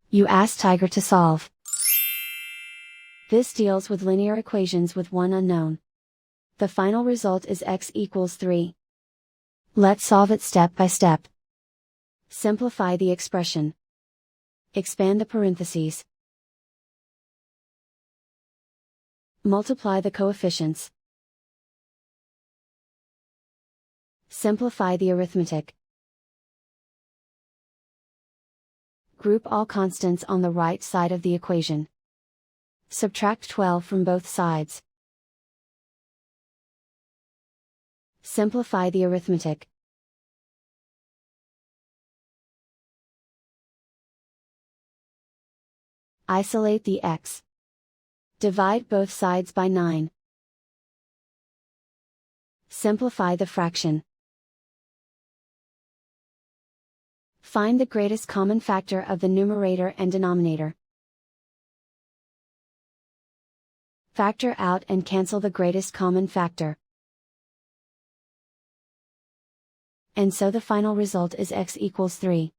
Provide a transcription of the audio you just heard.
You ask Tiger to solve. This deals with linear equations with one unknown. The final result is x equals 3. Let's solve it step by step. Simplify the expression. Expand the parentheses. Multiply the coefficients. Simplify the arithmetic. Group all constants on the right side of the equation. Subtract 12 from both sides. Simplify the arithmetic. Isolate the x. Divide both sides by 9. Simplify the fraction. Find the greatest common factor of the numerator and denominator. Factor out and cancel the greatest common factor. And so the final result is x equals 3.